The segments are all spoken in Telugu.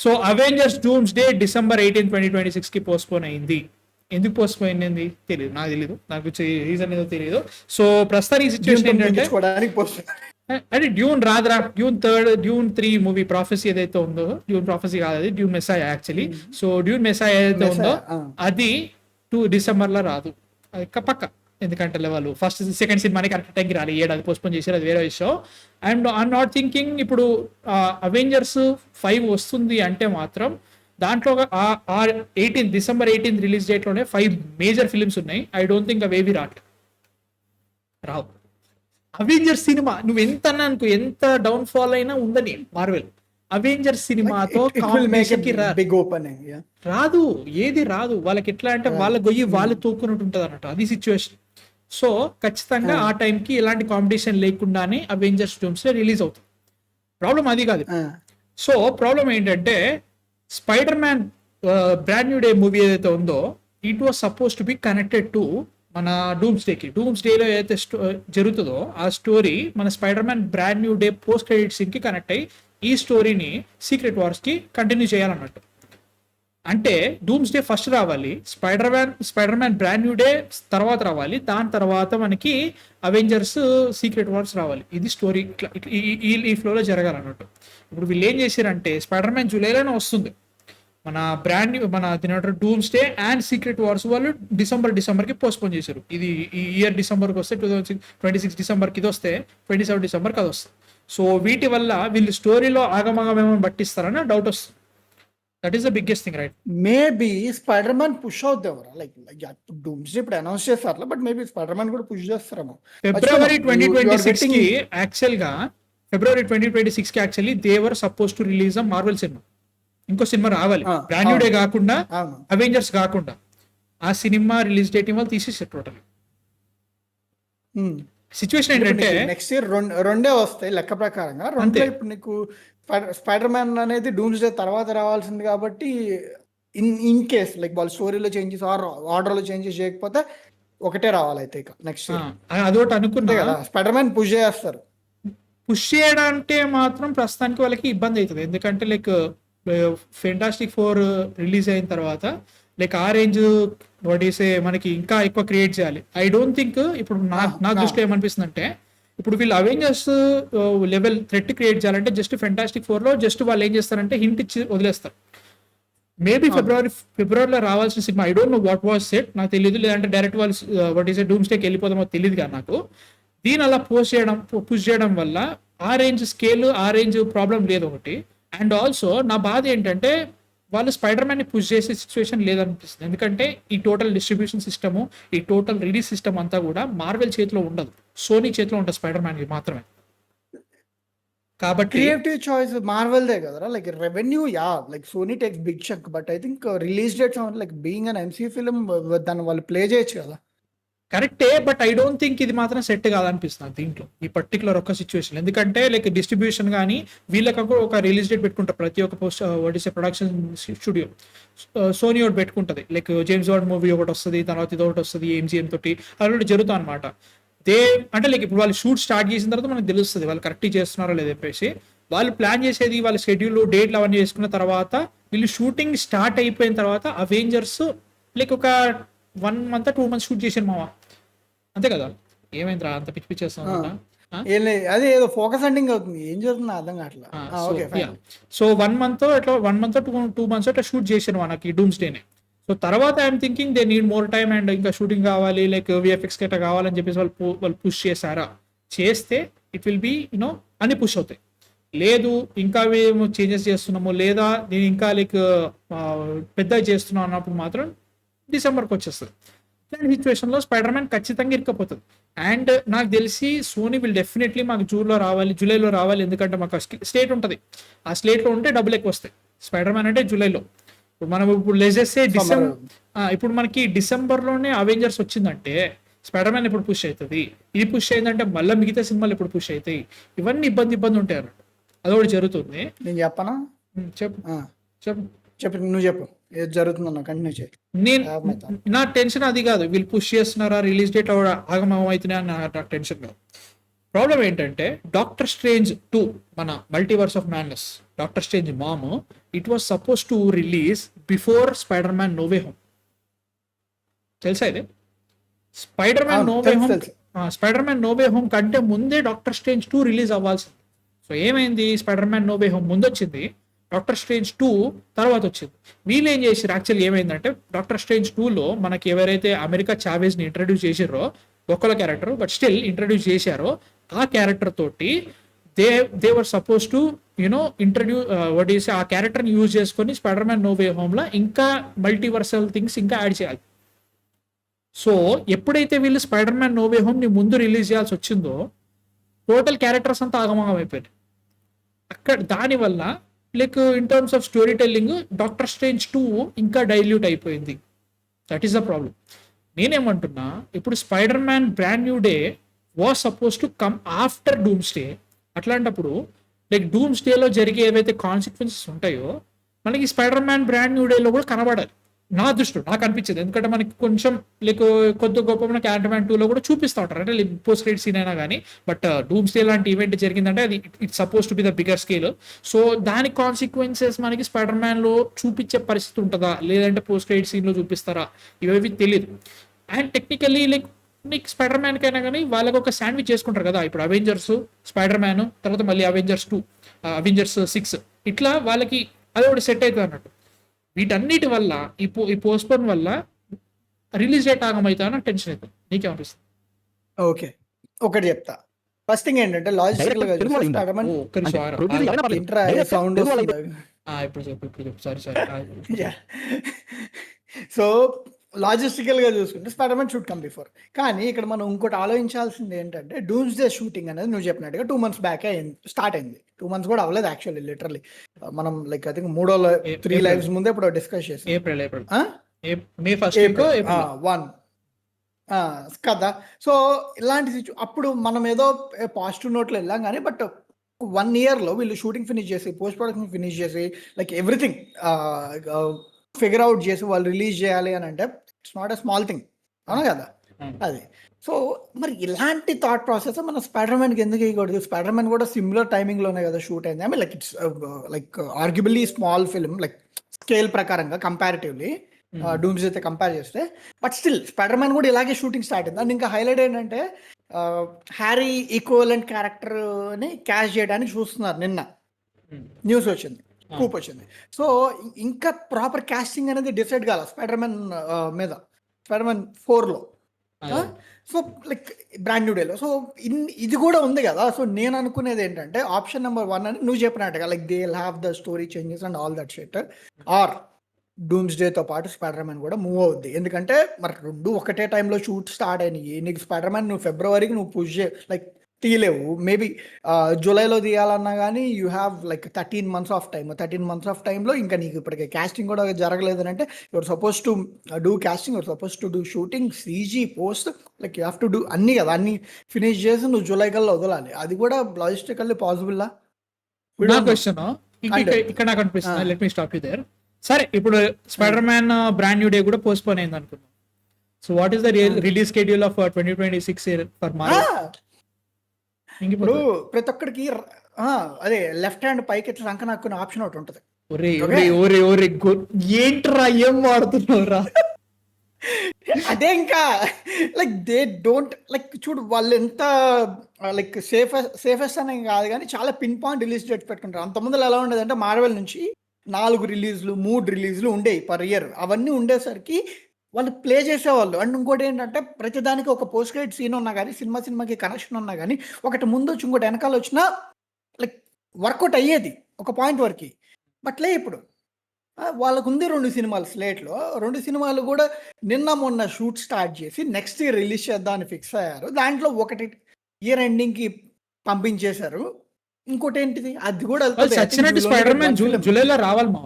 So Avengers dooms day December 18, 2026 కి పోస్ట్పోన్ అయింది. ఎందుకు పోస్ట్పోన్ అయింది తెలియదు, నాకు తెలియదు, నాకు రీజన్ ఏదో తెలియదు. సో ప్రస్తుతానికి సిచ్యువేషన్ ఏంటంటే అంటే డ్యూన్ రాదురా, డ్యూన్ 3 మూవీ ప్రాఫెసీ ఏదైతే ఉందో, డ్యూన్ ప్రాఫెసీ కాదు, అది డ్యూన్ మెస్సాయ్ యాక్చువల్లీ. సో డ్యూన్ మెస్సాయ్ ఏదైతే ఉందో అది డిసెంబర్ లో రాదు, అది పక్క. ఎందుకంటే వాళ్ళు ఫస్ట్ సెకండ్ సినిమాని కరెక్ట్ టైంకి రాలి, ఏడాది పోస్ట్పోన్ చేశారు, అది వేరే విషయం. అండ్ ఐఎమ్ నాట్ థింకింగ్ ఇప్పుడు అవెంజర్స్ 5 వస్తుంది అంటే మాత్రం దాంట్లో డిసెంబర్ 18 రిలీజ్ డేట్ లోనే 5 మేజర్ ఫిలిమ్స్ ఉన్నాయి. ఐ డోంట్ థింక్ అవేవి రావు. అవెంజర్స్ సినిమా నువ్వు ఎంత అనుకో, ఎంత డౌన్ ఫాల్ అయినా ఉందని మార్వెల్, అవెంజర్స్ సినిమాతో కాంబినేషన్ కి రాదు, ఏది రాదు. వాళ్ళకి ఎట్లా అంటే వాళ్ళ గొయ్యి వాళ్ళు తోక్కున్నట్టు ఉంటది అన్నట్టు, అది సిచ్యువేషన్. సో ఖచ్చితంగా ఆ టైంకి ఎలాంటి కాంపిటీషన్ లేకుండానే అవెంజర్స్ డూమ్స్ రిలీజ్ అవుతుంది. ప్రాబ్లం అది కాదు. సో ప్రాబ్లం ఏంటంటే Spider Man Brand New Day movie ఏదైతే ఉందో, it was suppose to be connected to మన డూమ్స్ డేలో ఏదైతే జరుగుతుందో ఆ స్టోరీ మన Spider Man Brand New Day post credit scene కి కనెక్ట్ అయ్యి ఈ స్టోరీని సీక్రెట్ వార్స్ కి కంటిన్యూ చేయాలన్నట్టు. అంటే డూమ్స్ డే ఫస్ట్ రావాలి, Spider Man Brand New Day తర్వాత రావాలి, దాని తర్వాత మనకి అవెంజర్స్ సీక్రెట్ వార్స్ రావాలి. ఇది స్టోరీ ఈ ఫ్లోలో జరగాలన్నట్టు. ఇప్పుడు వీళ్ళు ఏం చేశారంటే స్పైడర్ మ్యాన్ జూలైలోనే వస్తుంది, మన dooms day and secret wars వాళ్ళు డిసెంబర్ కి పోస్ట్పోన్ చేశారు. ఇది ఈ ఇయర్ డిసెంబర్కి వస్తే 2026 డిసెంబర్కి ఇది వస్తే 27 డిసెంబర్కి అది వస్తుంది. సో వీటి వల్ల వీళ్ళు స్టోరీలో ఆగమేమో పట్టిస్తారని డౌట్ వస్తుంది. That is the biggest thing, right? Maybe spider man push అవుతారు, లైక్ డూమ్స్ డే ఇప్పుడు అనౌన్స్ చేస్తారు, బట్ మేబీ స్పైడర్ మ్యాన్ కూడా పుష్ చేస్తారేమో. ఫిబ్రవరి 2026 కి యాక్చువల్ గా ఫిబ్రవరి 2026 కి actually they were suppose to release a Marvel cinema. ఇంకో సినిమా రావాలి బ్రాండ్ న్యూ డే కాకుండా, అవెంజర్స్ కాకుండా. ఆ సినిమా రిలీజ్ డేట్ ఇవాళ తీసేసారు టోటల్. సిచ్యువేషన్ ఏంటంటే నెక్స్ట్ ఇయర్ రెండే వస్తాయి లెక్క ప్రకారంగా. రెండే ఇప్పుడు నీకు స్పైడర్ మ్యాన్ అనేది డూమ్స్ డే తర్వాత రావాల్సింది కాబట్టి ఇన్ కేస్ లైక్ వాళ్ళ స్టోరీలో చేంజెస్ ఆర్డర్ లో చేంజెస్ చేయకపోతే ఒకటే రావాలి అయితే ఇక నెక్స్ట్ ఇయర్. అదొకటి అనుకుంటే కదా స్పైడర్ మ్యాన్ పుష్ చేస్తారు. పుష్ చేయడంటే మాత్రం ప్రస్తుతానికి వాళ్ళకి ఇబ్బంది అవుతుంది. ఎందుకంటే లైక్ ఫెంటాస్టిక్ 4 రిలీజ్ అయిన తర్వాత లైక్ ఆ రేంజ్ మనకి ఇంకా ఎక్కువ క్రియేట్ చేయాలి. ఐ డోంట్ థింక్ ఇప్పుడు నా దృష్టిలో ఏమనిపిస్తుంది అంటే ఇప్పుడు వీళ్ళు అవెంజర్స్ లెవెల్ థ్రెట్ క్రియేట్ చేయాలంటే జస్ట్ ఫెంటాస్టిక్ 4 లో జస్ట్ వాళ్ళు ఏం చేస్తారంటే హింట్ ఇచ్చి వదిలేస్తారు. మేబీ ఫిబ్రవరిలో రావాల్సిన cinema I don't know what was set, నాకు తెలియదు. లేదంటే డైరెక్ట్ వాళ్ళు డూమ్స్ డేకి వెళ్ళిపోదామో తెలియదు కదా నాకు. దీని అలా పుష్ చేయడం వల్ల ఆ రేంజ్ స్కేల్ ఆ రేంజ్ ప్రాబ్లం లేదు ఒకటి. అండ్ ఆల్సో నా బాధ ఏంటంటే వాళ్ళు స్పైడర్ మ్యాన్ ని పుష్ చేసే సిచ్యువేషన్ లేదనిపిస్తుంది. ఎందుకంటే ఈ టోటల్ డిస్ట్రిబ్యూషన్ సిస్టమ్, ఈ టోటల్ రిలీజ్ సిస్టమ్ అంతా కూడా మార్వెల్ చేతిలో ఉండదు, సోనీ చేతిలో ఉంటుంది స్పైడర్ మ్యాన్ కి మాత్రమే. కాబట్టి క్రియేటివ్ చాయిస్ మార్వెల్ దే కదా, like revenue like Sony takes big chunk, but I think release dates like being an MCU film దాన్ని వాళ్ళు ప్లే చేయొచ్చు కదా. కరెక్టే, బట్ ఐ డోంట్ థింక్ ఇది మాత్రం సెట్ కాదనిపిస్తుంది దీంట్లో ఈ పర్టికులర్ ఒక సిచ్యువేషన్. ఎందుకంటే లైక్ డిస్ట్రిబ్యూషన్ కానీ వీళ్ళకి ఒక రిలీజ్ డేట్ పెట్టుకుంటారు ప్రతి ఒక్క ప్రొడక్షన్ స్టూడియో. సోనీ ఒకటి పెట్టుకుంటది, లైక్ జేమ్స్ బాండ్ మూవీ ఒకటి వస్తుంది, తర్వాత ఇది ఒకటి వస్తుంది ఎంజిఎం తోటి, అది జరుగుతుంది అనమాట. అంటే లైక్ ఇప్పుడు వాళ్ళు షూట్ స్టార్ట్ చేసిన తర్వాత మనకు తెలుస్తుంది వాళ్ళు కరెక్ట్ చేస్తున్నారో లేదో చెప్పేసి. వాళ్ళు ప్లాన్ చేసేది వాళ్ళ షెడ్యూల్ డేట్లు అవన్నీ చేసుకున్న తర్వాత వీళ్ళు షూటింగ్ స్టార్ట్ అయిపోయిన తర్వాత అవెంజర్స్ లైక్ ఒక 1 month 2 months షూట్ చేసారు మావా, అంతే కదా. ఏమైందిరా అంత పిచ్చి పిచ్చి చేస్తున్నా? అదే ఏదో ఫోకస్ ఎండింగ్ అవుతుంది, ఏం జరుగుతుంది అర్థం కావట్లేదు. సో 1 month ఇట్లా 1 month 2 months ఇట్లా షూట్ చేసారు మనకి డూమ్స్ డేనే. సో తర్వాత I'm thinking they need more time and ఇంకా షూటింగ్ కావాలి, లైక్ విఎఫ్ఎక్స్ గట్రా కావాలని చెప్పేసి వాళ్ళు పుష్ చేశారా. చేస్తే ఇట్ విల్ బి అన్ని పుష్ అవుతాయి. లేదు ఇంకా మేము చేంజెస్ చేస్తున్నాము, లేదా నేను ఇంకా లైక్ పెద్ద చేస్తున్నాం అన్నప్పుడు మాత్రం డిసెంబర్కి వచ్చేస్తుంది. ఇలాంటి సిచ్యువేషన్ లో స్పైడర్ మ్యాన్ ఖచ్చితంగా ఇరుక్కపోతుంది. అండ్ నాకు తెలిసి సోనీ విల్ డెఫినెట్లీ మాకు జూలైలో రావాలి, ఎందుకంటే మాకు స్లేట్ ఉంటుంది, ఆ స్లేట్ లో ఉంటే డబ్బులు ఎక్కువ వస్తాయి. స్పైడర్ మ్యాన్ అంటే జూలైలో, మనం ఇప్పుడు లేజెస్తే ఇప్పుడు మనకి డిసెంబర్ లోనే అవెంజర్స్ వచ్చిందంటే స్పైడర్ మ్యాన్ ఎప్పుడు పుష్ అవుతుంది, ఇది పుష్ అయిందంటే మళ్ళీ మిగతా సినిమాలు ఎప్పుడు పుష్ అవుతాయి, ఇవన్నీ ఇబ్బంది ఉంటాయి అన్నట్టు. అదొకటి జరుగుతుంది. నేను చెప్పనా? చెప్పు నువ్వు చెప్పు ఏది జరుగుతుందన్న కంటిన్యూ చేయి. నా టెన్షన్ అది కాదు, వీళ్ళు పుష్ చేస్తున్నారా రిలీజ్ డేట్ ఆగమవుతున్నాయి అని నాకు టెన్షన్ కాదు. ప్రాబ్లం ఏంటంటే డాక్టర్ స్ట్రేంజ్ 2 మన Multiverse of Madness Doctor Strange మామ్ it was suppose to release before Spider Man No Way Home. తెలుసా ఇది? Spider Man No Way Home Spider Man No Way Home కంటే ముందే డాక్టర్ స్ట్రేంజ్ 2 రిలీజ్ అవ్వాల్సింది. సో ఏమైంది, Spider Man No Way Home ముందు వచ్చింది, డాక్టర్ స్ట్రేంజ్ 2 తర్వాత వచ్చింది. వీళ్ళు ఏం చేశారు యాక్చువల్లీ ఏమైందంటే డాక్టర్ స్ట్రేంజ్ 2లో మనకి ఎవరైతే అమెరికా చావేజ్ ని ఇంట్రడ్యూస్ చేసారో ఒక్కల క్యారెక్టర్ బట్ స్టిల్ ఇంట్రడ్యూస్ చేశారో ఆ క్యారెక్టర్ తోటి they were suppose to you know introduce ఆ క్యారెక్టర్ ని యూజ్ చేసుకొని Spider Man No Way Home లో ఇంకా మల్టీవర్సల్ థింగ్స్ ఇంకా యాడ్ చేయాలి. సో ఎప్పుడైతే వీళ్ళు Spider Man No Way Home ని ముందు రిలీజ్ చేయాల్సి వచ్చిందో టోటల్ క్యారెక్టర్స్ అంతా ఆగమగం అయిపోయాయి అక్కడ. దానివల్ల like in terms of story telling doctor Strange 2 ఇంకా డైల్యూట్ అయిపోయింది. That is the problem. నేనేమంటున్నా, ఇప్పుడు Spider Man Brand New day was suppose to come after dooms day. అట్లాంటప్పుడు లైక్ డూమ్స్ డేలో జరిగే ఏవైతే కాన్సిక్వెన్సెస్ ఉంటాయో మనకి స్పైడర్ మ్యాన్ బ్రాండ్ న్యూ డేలో కూడా కనబడాలి. నా దృష్టిలో నాకు అనిపించింది. ఎందుకంటే మనకి కొంచెం లైక్ కొద్ది గొప్ప మనకి యాంటర్మ్యాన్ 2లో కూడా చూపిస్తూ ఉంటారు, అంటే పోస్ట్ క్రెడిట్ సీన్ అయినా కానీ. బట్ డూమ్స్ డే లాంటి ఈవెంట్ జరిగిందంటే అది it's suppose to be the bigger scale. So దాని కాన్సిక్వెన్సెస్ మనకి స్పైడర్ మ్యాన్ లో చూపించే పరిస్థితి ఉంటుందా, లేదంటే పోస్ట్ క్రెడిట్ సీన్ లో చూపిస్తారా, ఇవేవి తెలియదు. అండ్ టెక్నికల్లీ లైక్ నీకు స్పైడర్ మ్యాన్ కైనా కానీ వాళ్ళకి ఒక శాండ్విచ్ చేసుకుంటారు కదా. ఇప్పుడు అవెంజర్స్, స్పైడర్ మ్యాన్, తర్వాత మళ్ళీ అవెంజర్స్ 2, అవెంజర్స్ 6 ఇట్లా వాళ్ళకి అది ఒకటి సెట్ అవుతుంది అన్నట్టు. వీటన్నిటి వల్ల ఈ పోస్ట్పోన్ వల్ల రిలీజ్ డేట్ ఆగమవుతా అని టెన్షన్ అవుతుంది. నీకేమనిపిస్తుంది? ఓకే, ఒకటి చెప్తా. ఫస్ట్ థింగ్ ఏంటంటే లాజిస్టికల్ గా చూస్తే స్పైడర్ మ్యాన్ ఇంట్రా సౌండ్ ఇప్పుడు చెప్పు సారీ. సో లాజిస్టికల్ గా చూసుకుంటే spider man should come before. కానీ ఇక్కడ మనం ఇంకోటి ఆలోచించాల్సింది ఏంటంటే డూమ్స్ డే షూటింగ్ అనేది నువ్వు చెప్పినట్టుగా 2 months బ్యాక్ స్టార్ట్ అయింది. 2 months కూడా అవ్వలేదు యాక్చువల్లీ, లిటరలీ. మనం లైక్ ఐ థింక్ 3 లైవ్స్ ముందే ఇప్పుడు డిస్కస్ చేసాం. ఏప్రిల్ మే ఫస్ట్ 1 కదా. సో ఇలాంటి అప్పుడు మనం ఏదో పాజిటివ్ నోట్లో వెళ్ళాం కానీ బట్ 1 year లో వీళ్ళు షూటింగ్ ఫినిష్ చేసి పోస్ట్ ప్రొడక్షన్ ఫినిష్ చేసి లైక్ ఎవ్రీథింగ్ ఫిగర్ అవుట్ చేసి వాళ్ళు రిలీజ్ చేయాలి అని అంటే it's not a small thing, అవునా కదా? అది. సో మరి ఇలాంటి థాట్ ప్రాసెస్ మన స్పైడర్ మ్యాన్కి ఎందుకు ఇవ్వకూడదు? స్పైడర్ మ్యాన్ కూడా సిమిలర్ టైమింగ్ లోనే కదా షూట్ అయింది. I mean like it's like arguably small film like scale ప్రకారంగా కంపారిటివ్లీ డూమ్స్ అయితే కంపేర్ చేస్తే. బట్ స్టిల్ స్పైడర్ మ్యాన్ కూడా ఇలాగే షూటింగ్ స్టార్ట్ అయింది. అండ్ ఇంకా హైలైట్ ఏంటంటే హ్యారీ ఈక్వలెంట్ క్యారెక్టర్ ని క్యాష్ చేయడానికి చూస్తున్నారు. నిన్న న్యూస్ వచ్చింది, కూప్ వచ్చింది. సో ఇంకా ప్రాపర్ కాస్టింగ్ అనేది డిసైడ్ కాల స్పైడర్ మ్యాన్ మీద, స్పైడర్ మ్యాన్ 4లో. సో లైక్ బ్రాండ్ న్యూ డేలో. సో ఇది కూడా ఉంది కదా. సో నేను అనుకునేది ఏంటంటే ఆప్షన్ నెంబర్ 1 అని నువ్వు చెప్పినట్టుగా like they will have the story changes and all that shit, or డూమ్స్ డేతో పాటు స్పైడర్ మ్యాన్ కూడా మూవ్ అవుద్ది. ఎందుకంటే మరి 2 ఒకటే టైంలో షూట్ స్టార్ట్ అయినాయి. నీకు స్పైడర్ మ్యాన్ నువ్వు ఫిబ్రవరికి నువ్వు పుష్ లైక్ తీయలేవు. మేబీ జూలైలో తీయాలన్నా కానీ you have like 13 months of time. 13 months of టైంలో ఇంకా నీకు ఇప్పటికే కాస్టింగ్ కూడా జరగలేదు అంటే your suppose to do casting, your suppose to do shooting, CG, post, like you have to do అన్ని కదా. అన్ని ఫినిష్ చేసి నువ్వు జూలై కల్లా వదలాలి. అది కూడా లాజిస్టికల్లీ పాసిబుల్? క్వశ్చన్ ఇక్కడ నాకు అనిపిస్తుంది. Let me stop you there. సరే, ఇప్పుడు Spider Man Brand New Day కూడా పోస్ట్ పోన్ అయింది అనుకున్నాం. So what is the release schedule of 2026 for Marvel? ఇప్పుడు ప్రతి ఒక్కడికి అదే లెఫ్ట్ హ్యాండ్ పైకి ఇట్లా సంక నాకునే ఆప్షన్ ఒకటి ఉంటుంది. ఏంట్రా ఏం వాడుతున్నావురా? అదే ఇంకా లైక్ దే డోంట్ లైక్ చూడు వాళ్ళు ఎంత లైక్ సేఫెస్ట్ అని కాదు కానీ చాలా పిన్ పాయింట్ రిలీజ్ డేట్స్ పెట్టుకుంటారు. అంతకుముందు ఎలా ఉండేది అంటే మార్వెల్ నుంచి 4 రిలీజ్లు 3 రిలీజ్లు ఉండేవి పర్ ఇయర్. అవన్నీ ఉండేసరికి వాళ్ళు ప్లే చేసేవాళ్ళు. అండ్ ఇంకోటి ఏంటంటే ప్రతిదానికి ఒక పోస్ట్ క్రెడిట్ సీన్ ఉన్నా కానీ సినిమాకి కనెక్షన్ ఉన్నా కానీ ఒకటి ముందు వచ్చి ఇంకోటి వెనకాల వచ్చినా లైక్ వర్కౌట్ అయ్యేది ఒక పాయింట్ వరకు. బట్లే ఇప్పుడు వాళ్ళకు ఉంది 2 సినిమాలు స్లేట్లో. 2 సినిమాలు కూడా నిన్న మొన్న షూట్ స్టార్ట్ చేసి నెక్స్ట్ ఇయర్ రిలీజ్ చేద్దామని ఫిక్స్ అయ్యారు. దాంట్లో ఒకటి ఇయర్ ఎండింగ్కి పంపించేశారు. ఇంకోటి ఏంటిది అది కూడా సచ్చినట్టు స్పైడర్ మ్యాన్ జూలైలో రావాలి. మా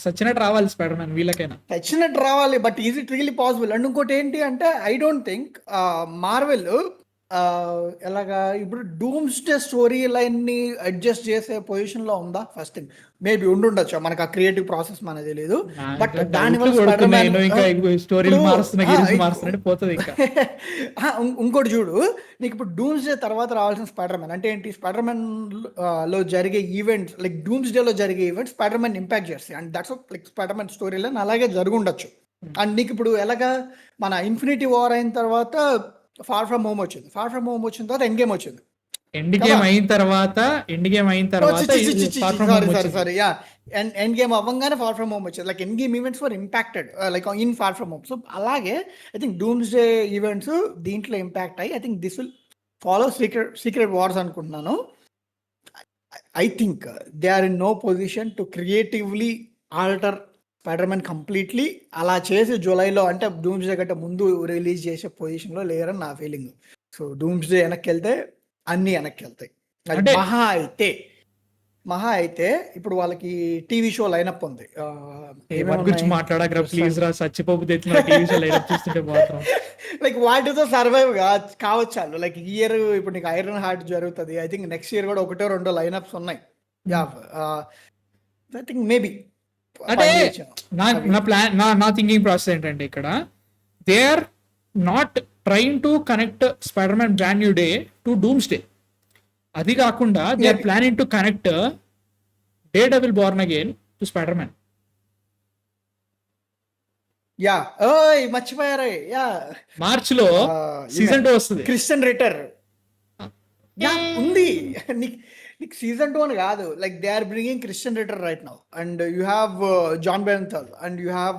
సచ్చినట్టు రావాలి స్పైడర్ మ్యాన్ వీళ్ళకైనా సచ్చినట్టు రావాలి. But is it really possible? And ఇంకోటి ఏంటి అంటే ఐ డోంట్ థింక్ మార్వెల్ ఎలాగా ఇప్పుడు డూమ్స్డే స్టోరీ లైన్ని అడ్జస్ట్ చేసే పొజిషన్లో ఉందా? ఫస్ట్ థింగ్ మేబీ ఉండుండొచ్చు, మనకు ఆ క్రియేటివ్ ప్రాసెస్ మనకు తెలియదు. బట్ దానివల్ల స్పైడర్ మ్యాన్ స్టోరీలు మారుస్తున్నా పోతుంది ఇంకా. ఇంకోటి చూడు, నీకు ఇప్పుడు డూమ్స్డే తర్వాత రావాల్సిన స్పైడర్ మ్యాన్ అంటే ఏంటి? స్పైడర్ మ్యాన్ లో జరిగే ఈవెంట్స్ లైక్ డూమ్స్డేలో జరిగే ఈవెంట్స్ స్పైడర్ మ్యాన్ ఇంపాక్ట్ చేస్తాయి. And that's like spider man story line అలాగే జరుగుండొచ్చు. అండ్ నీకు ఇప్పుడు ఎలాగా మన ఇన్ఫినిటీ వార్ అయిన తర్వాత ఫార్ ఫ్రమ్ హోమ్ వచ్చింది, ఫార్ ఫ్రమ్ హోమ్ వచ్చిన తర్వాత ఎండ్ గేమ్ వచ్చింది. ఎండ్ గేమ్ అయిన తర్వాత సారీ యా ఎండ్ గేమ్ అవ్వగానే ఫార్ ఫ్రమ్ హోమ్ వచ్చింది. Like Endgame events for impacted like in Far From Home. So అలాగే ఐ థింక్ డూమ్స్డే ఈవెంట్స్ దీంట్లో ఇంపాక్ట్ అయ్యి I think this will follow Secret Wars అనుకుంటున్నాను. I think they are in no position to creatively alter Spider Man completely. అలా చేసి జూలైలో అంటే డూమ్స్డే కంటే ముందు రిలీజ్ చేసే పొజిషన్లో లేరని నా ఫీలింగ్. సో డూమ్స్డే వెనక్కి వెళ్తే అన్ని వెనక్కి వెళ్తాయి. మహా అయితే ఇప్పుడు వాళ్ళకి టీవీ షో లైనప్ ఉంది. లైక్ వాటితో సర్వైవ్ కావచ్చు వాళ్ళు. లైక్ ఈ ఇయర్ ఇప్పుడు నీకు ఐరన్ హార్ట్ జరుగుతుంది. ఐ థింక్ నెక్స్ట్ ఇయర్ కూడా 1-2 లైనప్స్ ఉన్నాయి. ఐ థింక్ మేబీ అంటే నా థింకింగ్ ప్రాసెస్ ఏంటంటే ఇక్కడ they are not trying to connect Spider Man Brand New Day to Doomsday. అది కాకుండా they are planning to connect Daredevil Born Again to Spider Man. Yeah మర్చిపోయారు. యా మార్చ్ లో సీజన్ 2 వస్తుంది. క్రిస్టియన్ రిటర్ ఉంది. నీకు సీజన్ 2 అని కాదు, like they are bringing Christian Ritter right now and you have Jon Bernthal and you have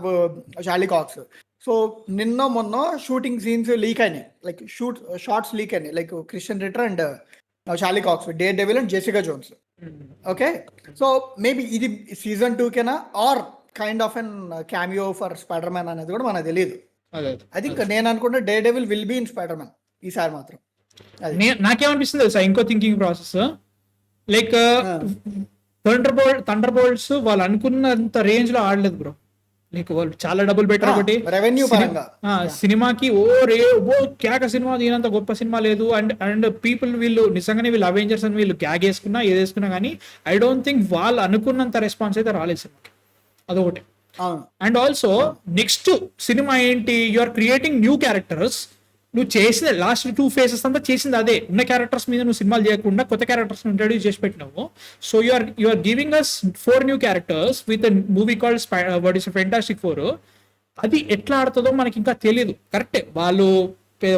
Charlie Cox. So నిన్న మొన్న షూటింగ్ సీన్స్ లీక్ అయినాయి, లైక్ షార్ట్స్ లీక్ అయినాయి, like Christian Ritter and Charlie Cox, Daredevil and Jessica Jones. Okay, so maybe ఇది సీజన్ 2కేనా or kind of an cameo for Spider Man అనేది కూడా మనకు తెలియదు. ఐ థింక్ నేను అనుకుంటే Daredevil will be in spider man ఈసారి మాత్రం. నాకేమనిపిస్తుంది తెలుసా ఇంకో thinking process, like thunder bolts వాళ్ళు అనుకున్నంత రేంజ్ లో ఆడలేదు బ్రో. లైక్ వాళ్ళు చాలా డబ్బులు పెట్టారు ఒకటి రెవెన్యూ పరంగా. సినిమాకి ఓ క్యాక సినిమా దీనంత గొప్ప సినిమా లేదు. అండ్ పీపుల్ వీళ్ళు నిజంగానే వీళ్ళు అవేంజర్స్ అని వీళ్ళు గ్యాగ్ వేసుకున్నా ఏదేసుకున్నా కానీ ఐ డోంట్ థింక్ వాళ్ళు అనుకున్నంత రెస్పాన్స్ అయితే రాలేదు సినిమాకి. అదొకటి. అండ్ ఆల్సో నెక్స్ట్ సినిమా ఏంటి, you are creating new characters. నువ్వు చేసిన లాస్ట్ 2 phases అంతా చేసింది అదే, ఉన్న క్యారెక్టర్స్ మీద నువ్వు సినిమాలు చేయకుండా కొత్త క్యారెక్టర్స్ ఇంట్రడ్యూస్ చేసి పెట్టినావు. So you are giving us 4 new characters with movie called what is Fantastic 4. అది ఎట్లా ఆడుతుందో మనకి ఇంకా తెలియదు. కరెక్టే, వాళ్ళు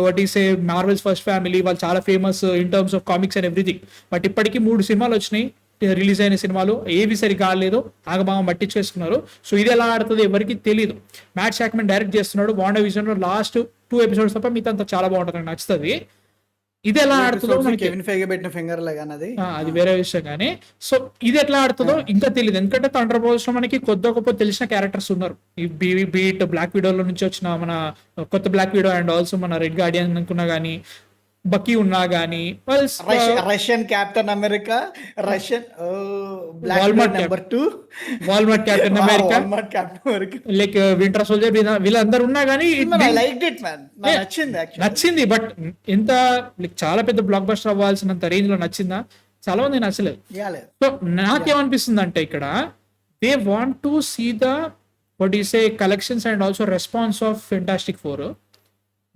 what is a Marvel's First Family, వాళ్ళు చాలా famous in terms of comics and everything. But ఇప్పటికీ 3 సినిమాలు వచ్చినాయి, రిలీజ్ అయిన సినిమాలు ఏవి సరి కాలేదు, ఆగబాగం పట్టించేసుకున్నారు. సో ఇది ఎలా ఆడుతుంది ఎవరికి తెలియదు. మ్యాట్ షాక్మన్ డైరెక్ట్ చేస్తున్నాడు. వాండా విజన్ లో లాస్ట్ 2 episodes తప్ప మిగతా అంతా చాలా బాగుంటుంది, నాకు నచ్చుతుంది. ఇది ఎలా ఆడుతుందో అది వేరే విషయం కానీ. సో ఇది ఎట్లా ఆడుతుందో ఇంకా తెలియదు, ఎందుకంటే థండర్ బోల్ట్స్ లో మనకి కొద్ది గొప్ప తెలిసిన క్యారెక్టర్స్ ఉన్నారు. ఈ బీట్ బ్లాక్ విడోలో నుంచి వచ్చిన మన కొత్త బ్లాక్ విడో అండ్ ఆల్సో మన రెడ్ గార్డియన్ అనుకున్నా గానీ, బకీ ఉన్నా గానీ, Russian captain America, Russian Walmart captain America, like winter soldier, వీళ్ళందరూ ఉన్నా గానీ నచ్చింది. బట్ ఎంత లైక్ చాలా పెద్ద బ్లాక్ బస్టర్ అవ్వాల్సినంత రేంజ్ లో నచ్చిందా? చాలా మంది నచ్చలేదు. సో నాకేమనిపిస్తుంది అంటే ఇక్కడ they want to see the what is a collections and also response of Fantastic 4.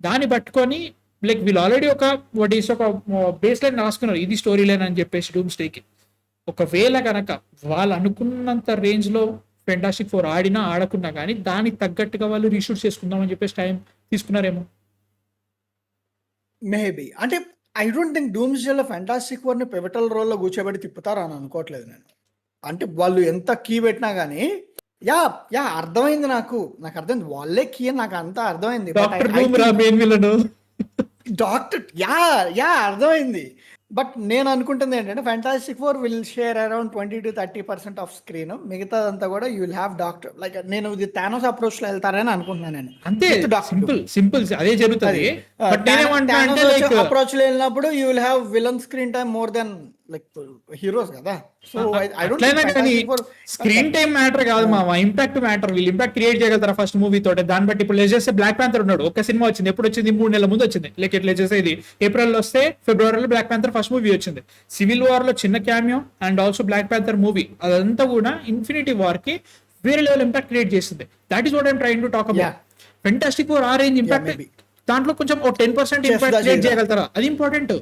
దాన్ని పట్టుకొని లైక్ వీళ్ళు ఆల్రెడీ ఒక బేస్ లైన్ రాసుకున్నారు, ఇది స్టోరీ లైన్ అని చెప్పేసి డూమ్స్డేకి. ఒకవేళ కనుక వాళ్ళు అనుకున్నంత రేంజ్ లో ఫెంటాస్టిక్ 4 ఆడినా ఆడకున్నా కానీ దానికి తగ్గట్టుగా వాళ్ళు రీషూట్ చేసుకుందాం అని చెప్పేసి టైం తీసుకున్నారేమో మేబీ. అంటే ఐ డోంట్ థింక్ డూమ్స్డేలో ఫెంటాస్టిక్ 4ని పివటల్ రోల్లో కూర్చోబెట్టి తిప్పుతారు అని అనుకోవట్లేదు నేను. అంటే వాళ్ళు ఎంత కీ పెట్టినా కానీ అర్థమైంది, నాకు అర్థమైంది వాళ్ళే కీ అని నాకు అంతా అర్థమైంది. డాక్టర్ అర్థమైంది. బట్ నేను అనుకుంటుంది ఏంటంటే fantastic 4 will share around 20-30% off screen, మిగతాదంతా కూడా you will have doctor. Like నేను ఇది థానోస్ అప్రోచ్ లో వెళ్తారని అనుకుంటున్నాను నేను. అంతే, సింపుల్ అదే జరుగుతుంది. అప్రోచ్ లో వెళ్ళినప్పుడు you will have villain screen time more than like heroes కదా. సో ఐ డోంట్ అట్లయినా కానీ స్క్రీన్ టైం మ్యాటర్ కాదు మామ, ఇంపాక్ట్ మ్యాటర్. వీళ్ళు ఇంపాక్ట్ క్రియేట్ చేయగలుగుతారా ఫస్ట్ మూవీ తోటి? దాన్ని బట్టి ఇప్పుడు చేస్తే బ్లాక్ ప్యాంథర్ ఉన్నాడు, ఒక సినిమా వచ్చింది, ఎప్పుడు వచ్చింది? 3 నెలల ముందు వచ్చింది. లైక్ ఎట్లా చేస్తే ఇది ఏప్రిల్ లో వస్తే ఫిబ్రవరిలో బ్లాక్ ప్యాంథర్ ఫస్ట్ మూవీ వచ్చింది. సివిల్ వార్ లో చిన్న cameo and also Black Panther movie, అదంతా కూడా ఇన్ఫినిటీ వార్ కి వేరే లెవెల్ ఇంపాక్ట్ క్రియేట్ చేస్తుంది. That is what I'm trying to talk about. Fantastic Four ఆ రేంజ్ ఇంపాక్ట్, దాంట్లో కొంచెం 10% ఇంపాక్ట్ క్రియేట్ చేయగలుగుతారా? అది ఇంపార్టెంట్.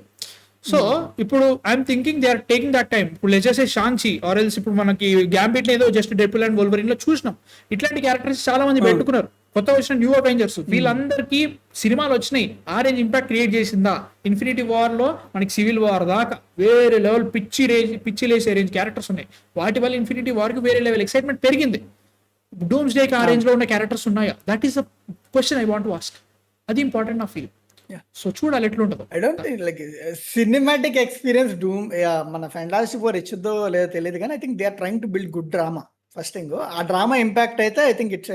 సో ఇప్పుడు I'm thinking they are taking that time. ఇప్పుడు లెజెస్ షాంచి ఆర్ ఎల్స్ ఇప్పుడు మనకి గ్యాంబిట్ ఏదో జస్ట్ డెడ్పూల్ అండ్ వోల్వరిన్ లో చూసినాం. ఇట్లాంటి క్యారెక్టర్స్ చాలా మంది పెట్టుకున్నారు. కొత్త వచ్చిన న్యూ అవెంజర్స్, వీళ్ళందరికీ సినిమాలు వచ్చినాయి. ఆ రేంజ్ ఇంపాక్ట్ క్రియేట్ చేసిందా? ఇన్ఫినిటీ వార్ లో మనకి సివిల్ వార్ దాకా వేరే లెవెల్ పిచ్చి లేసే రేంజ్ క్యారెక్టర్స్ ఉన్నాయి. వాటి వల్ల ఇన్ఫినిటీ వార్ కి వేరే లెవెల్ ఎక్సైట్మెంట్ పెరిగింది. డూమ్స్ డే కి ఆ రేంజ్ లో ఉన్న క్యారెక్టర్స్ ఉన్నాయా? That is the question I want to ask. అది ఇంపార్టెంట్ నా ఫీల్. సో చూడాలి ఎట్లుంటుందో. I don't think like cinematic experience Doom మన ఫెంటాస్టిక్ ఫోర్ ఇచ్చిద్దో లేదో తెలియదు, కానీ I think they are trying to build good drama. First thing ఆ డ్రామా ఇంపాక్ట్ అయితే I think it's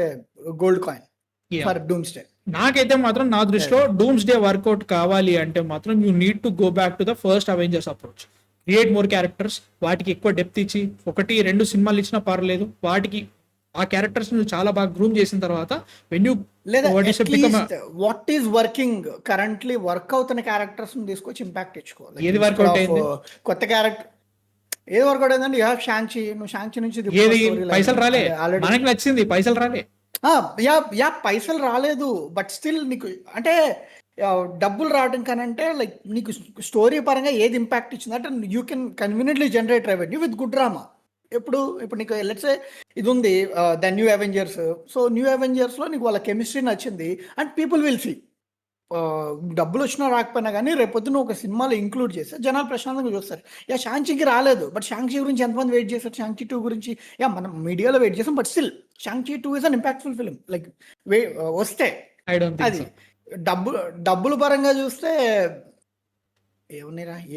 gold coin for Doomsday. నాకైతే మాత్రం నా దృష్టిలో డూమ్స్ డే వర్కౌట్ కావాలి అంటే మాత్రం you need to go back to the first Avengers approach. Create more characters, వాటికి ఎక్కువ డెప్త్ ఇచ్చి 1-2 సినిమాలు ఇచ్చినా పర్లేదు, వాటికి ఆ క్యారెక్టర్స్ నువ్వు చాలా బాగా గ్రూమ్ చేసిన తర్వాత when you what is working currently work అవుతున్న క్యారెక్టర్స్ తీసుకొచ్చి ఇంపాక్ట్ ఇచ్చుకోవాలి. ఏది వర్కౌట్ అయింది? కొత్త క్యారెక్టర్ ఏది వర్కౌట్ అయిందండి? You have షాంచి. నువ్వు షాంచి నుంచి ఏది పైసలు రాలే, మనకి నచ్చింది, పైసలు రాలే. పైసలు రాలేదు, బట్ స్టిల్ నీకు అంటే డబ్బులు రావడం కనంటే లైక్ నీకు స్టోరీ పరంగా ఏది ఇంపాక్ట్ ఇచ్చింది అంటే you can conveniently generate revenue with good drama. ఇప్పుడు నీకు లెట్స్ సే ఇది ఉంది the new Avengers. So new Avengers లో నీకు వాళ్ళ కెమిస్ట్రీ నచ్చింది అండ్ పీపుల్ విల్ సీ. డబ్బులు వచ్చినా రాకపోయినా కానీ రేపొద్దున ఒక సినిమాలో ఇంక్లూడ్ చేస్తే జనాలు ప్రశాంతంగా చూస్తారు. షాంక్షీకి రాలేదు, బట్ షాంక్షీ గురించి ఎంతమంది వెయిట్ చేస్తారు? షాంక్షీ 2 గురించి మనం మీడియాలో వెయిట్ చేస్తాం, but still Shang Chi 2 is an impactful film. Like వస్తే అది డబ్బులు పరంగా చూస్తే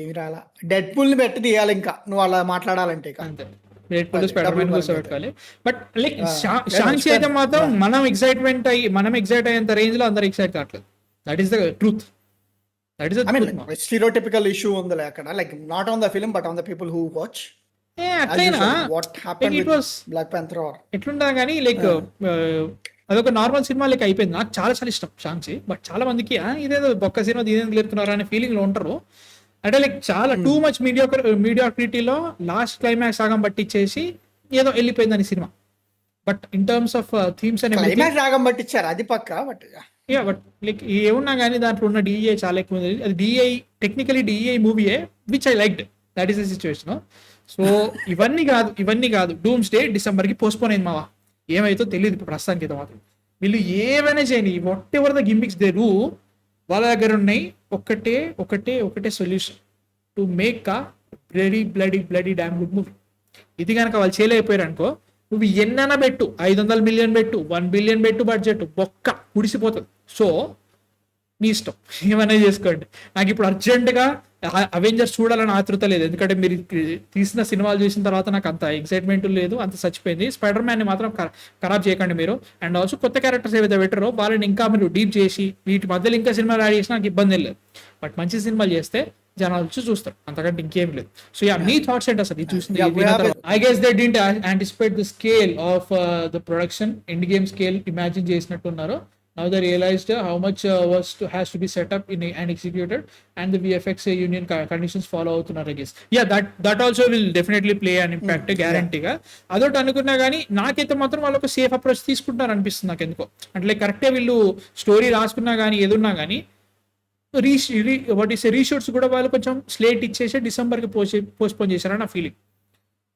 ఏమి రాలా. డెడ్ పూల్ ని పెట్టి తీయాలి ఇంకా నువ్వు అలా మాట్లాడాలంటే. బట్ లైక్ షాంక్షీ అయితే మాత్రం మనం ఎక్సైట్ అయ్యేంత రేంజ్ లో అందరు ఎక్సైట్ కావట్లేదు. That is the truth. That is the stereotypical issue ఉంది అక్కడ, like not on the film but on the people who watch. అట్లయినా బ్లాక్ ప్యాంథర్ ఎట్లుంటా కానీ లైక్ అదొక నార్మల్ సినిమా లైక్ అయిపోయింది. నాకు చాలా చాలా ఇష్టం షాంక్షీ, బట్ చాలా మందికి ఇదేదో బొక్క సినిమా ఇదేదో లేపుతున్నారు అనే ఫీలింగ్ లో ఉంటారు. అంటే లైక్ చాలా టూ మచ్ మీడియాక్రిటీలో లాస్ట్ క్లైమాక్స్ సగం పట్టించేసి ఏదో వెళ్ళిపోయిందని సినిమా. But in terms of themes అనే సగం పట్టించారు అది పక్క. బట్ బట్ లైక్ ఏమున్నా కానీ దాంట్లో ఉన్న డిఐ చాలా ఎక్కువ ఉంది. అది డిఐ టెక్నికలీ డిఐ మూవీయే which I liked. That is the situation. So ఇవన్నీ కాదు డూమ్స్ డే డిసెంబర్ కి పోస్ట్పోన్ అయింది మావా. ఏమైతే తెలియదు ఇప్పుడు ప్రస్తుతానికి అయితే మాత్రం. వీళ్ళు ఏమైనా చేయని what ever the gimmicks they do, వాళ్ళ దగ్గర ఉన్నాయి ఒకటే solution to make a bloody damn good movie. ఇది కనుక వాళ్ళు చేయలేకపోయారు అనుకో, నువ్వు ఎన్నైనా పెట్టు, 500 మిలియన్ పెట్టు, 1 బిలియన్ పెట్టు, బడ్జెట్ బొక్క కుడిసిపోతుంది. సో మీ ఇష్టం, ఏమైనా చేసుకోండి. నాకు ఇప్పుడు అర్జెంటుగా అవెంజర్స్ చూడాలని ఆతృత లేదు, ఎందుకంటే మీరు తీసిన సినిమాలు చూసిన తర్వాత నాకు అంత ఎక్సైట్మెంట్ లేదు, అంత చచ్చిపోయింది. స్పైడర్ మ్యాన్ని మాత్రం ఖరాబ్ చేయకండి మీరు. అండ్ ఆల్సో కొత్త క్యారెక్టర్స్ ఏవైతే పెట్టారో వాళ్ళని ఇంకా మీరు డీప్ చేసి వీటి మధ్యలో ఇంకా సినిమాలు యాడ్ చేసినా నాకు ఇబ్బంది లేదు. బట్ మంచి సినిమాలు చేస్తే జనాలు వచ్చి చూస్తారు, అంతకంటే ఇంకేం లేదు. సో మీ థాట్స్ ఏంటి అసలు? చూసింది I guess they didn't anticipate the scale of the production, end game scale imagine చేసినట్టున్నారు. Now they realized how much has to be set up and executed, and the VFX union conditions follow అవుతున్నారు. I guess that also will definitely play an impact, గ్యారంటీగా. అదొకటి అనుకున్నా కానీ నాకైతే మాత్రం వాళ్ళు ఒక సేఫ్ అప్రోచ్ తీసుకుంటారు అనిపిస్తుంది నాకు ఎందుకో. అంటే కరెక్టే వీళ్ళు స్టోరీ రాసుకున్నా కానీ ఏదున్నా కానీ రీషూట్స్ కూడా వాళ్ళు కొంచెం స్లేట్ ఇచ్చేసి డిసెంబర్కి పోస్ట్పోన్ చేశారని నా ఫీలింగ్.